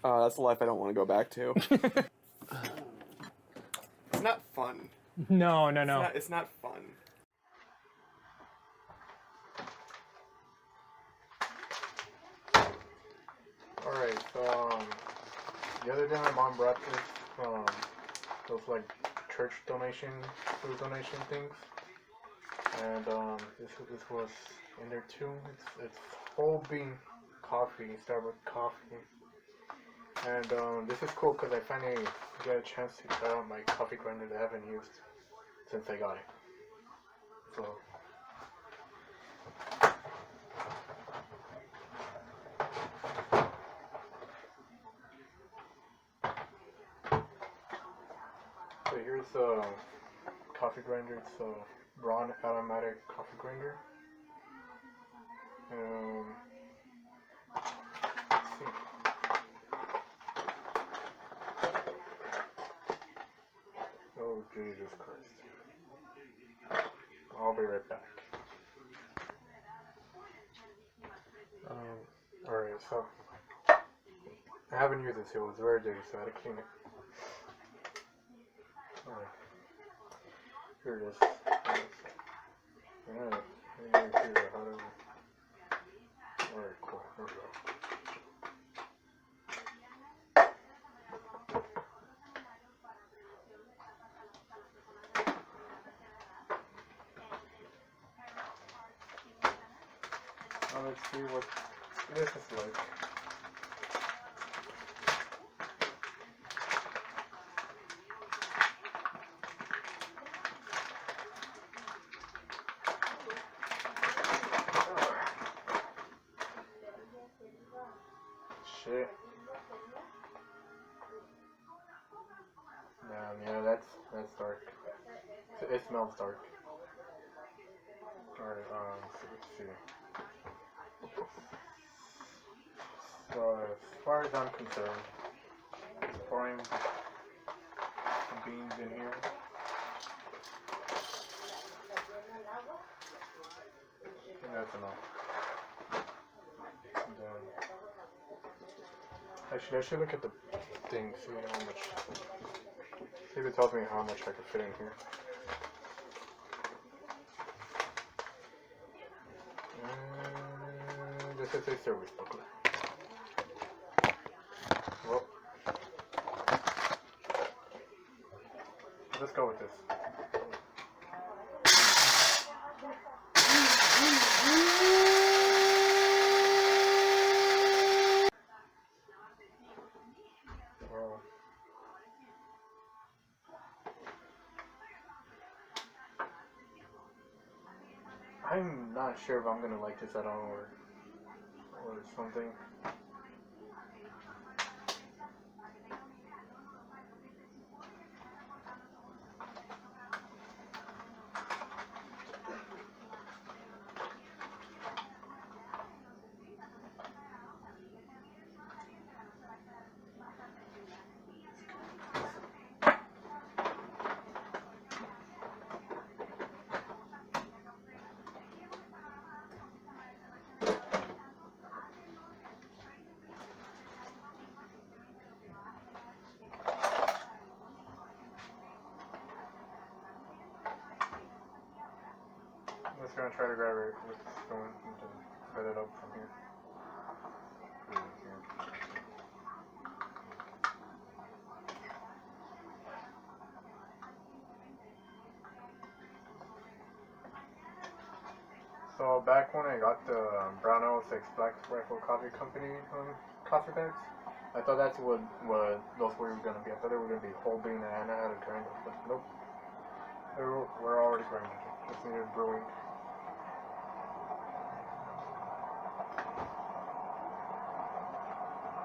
That's the life I don't want to go back to. It's not fun. No. It's not fun. Alright, so the other day my mom brought this those like church food donation things, and this was in there too. It's whole bean coffee, Starbucks coffee, and this is cool because I finally get a chance to try out my coffee grinder that I haven't used since I got it. So. So here's a coffee grinder. It's a Braun automatic coffee grinder. Let's see. Oh Jesus Christ! I'll be right back. Alright, so I haven't used this. It was very dirty, so I had to clean it. Alright. Here it is. Alright. Let me figure out how to. Alright, cool. Here we go. Now let's see what this is like. Shit. Yeah, that's dark. It smells dark. Alright, let's see. So as far as I'm concerned, just pouring some beans in here. I think that's enough. And then, actually, I should look at the thing, see how much. See if it tells me how much I could fit in here. This is a service booklet. Well, let's go with this. Well, I'm not sure if I'm gonna like this at all or something. I'm just gonna try to grab it with the spoon and then set it up from here. So back when I got the Braun 06 Black Rifle Coffee Company coffee bags, I thought that's what those were gonna be. I thought they were gonna be whole bean and I had to grind them, but nope. We're already grinded. Just needed brewing.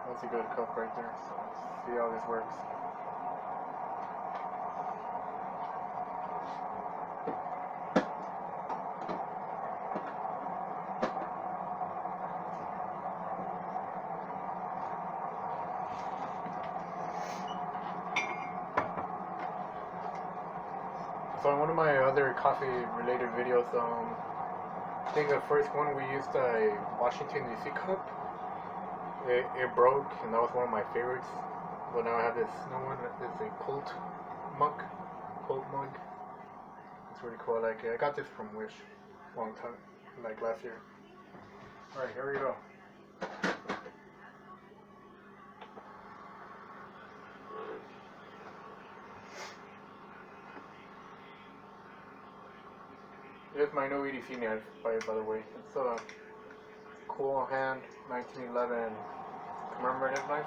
That's a good cup right there. So let's see how this works. So in one of my other coffee related videos, I think the first one we used a Washington DC cup. it broke, and that was one of my favorites. But now I have this new one. It's a mug. Colt mug. It's really cool. I like it. I got this from Wish a long time, like last year. Alright, here we go. Here's my new EDC knife, by the way. It's a cool hand 1911 commemorative knife.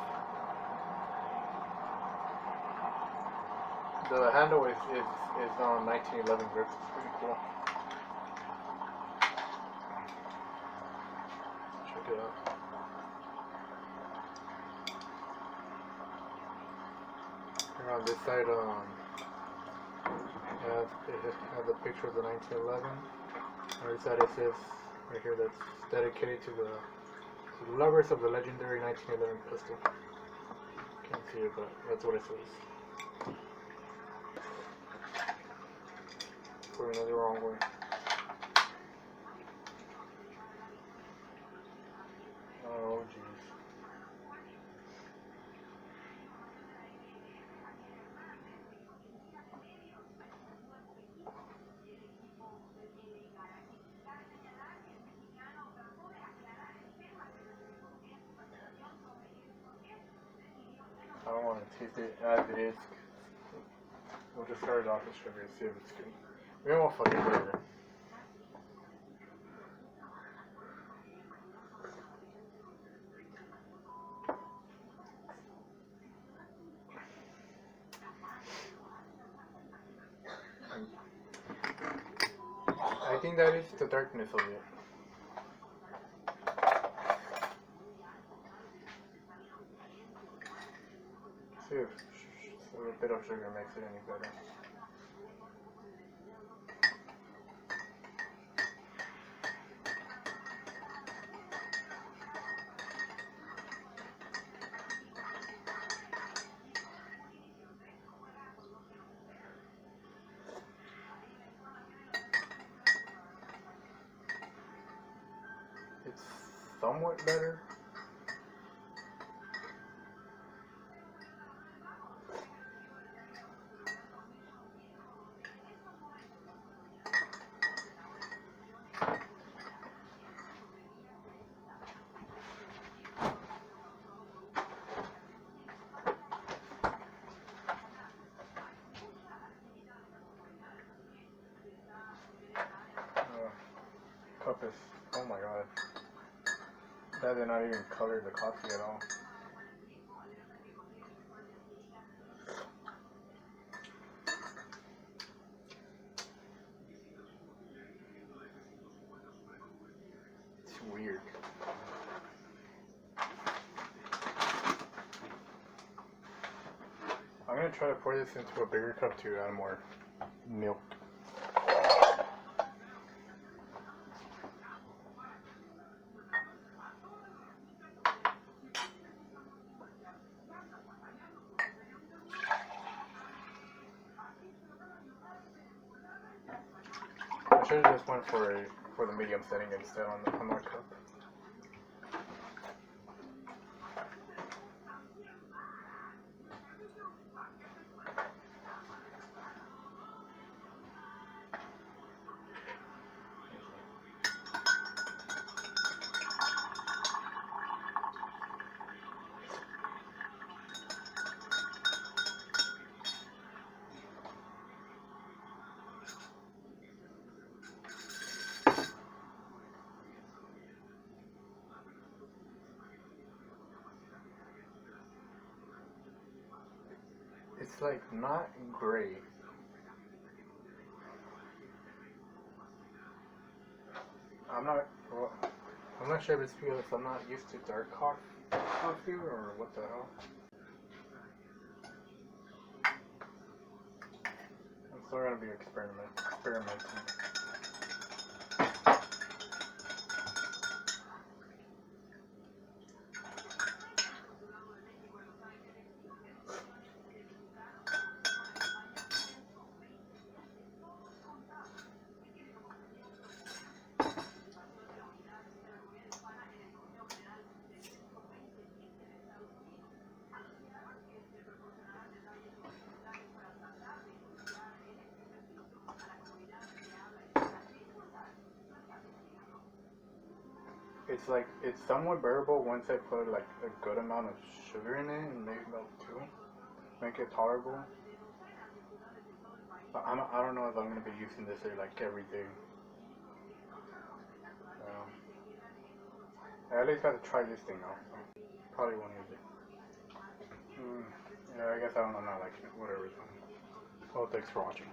The handle is on 1911 grip. It's pretty cool. Check it out. And on this side, it has a picture of the 1911. On this side it says right here that's dedicated to the lovers of the legendary 1911 pistol. Can't see it, but that's what it says. Put it the wrong way. Oh jeez. I don't want to taste it as it is. We'll just start it off with sugar and see if it's good. We won't fucking flavor. I think that is the darkness of it. See if a bit of sugar makes it any better. It's somewhat better. Cup is, oh my god. That did not even color the coffee at all. It's weird. I'm gonna try to pour this into a bigger cup to add more milk. I should have just went for the medium setting instead on my cup. It's like not great. I'm not sure if it's because I'm not used to dark coffee or what the hell. I'm still gonna be experimenting. it's somewhat bearable once I put like a good amount of sugar in it and maybe milk too, make it tolerable. But I don't know if I'm gonna be using this like every day. I at least got to try this thing out. So probably won't use it. Yeah, I guess I don't know, not like it. Whatever. Well, thanks for watching.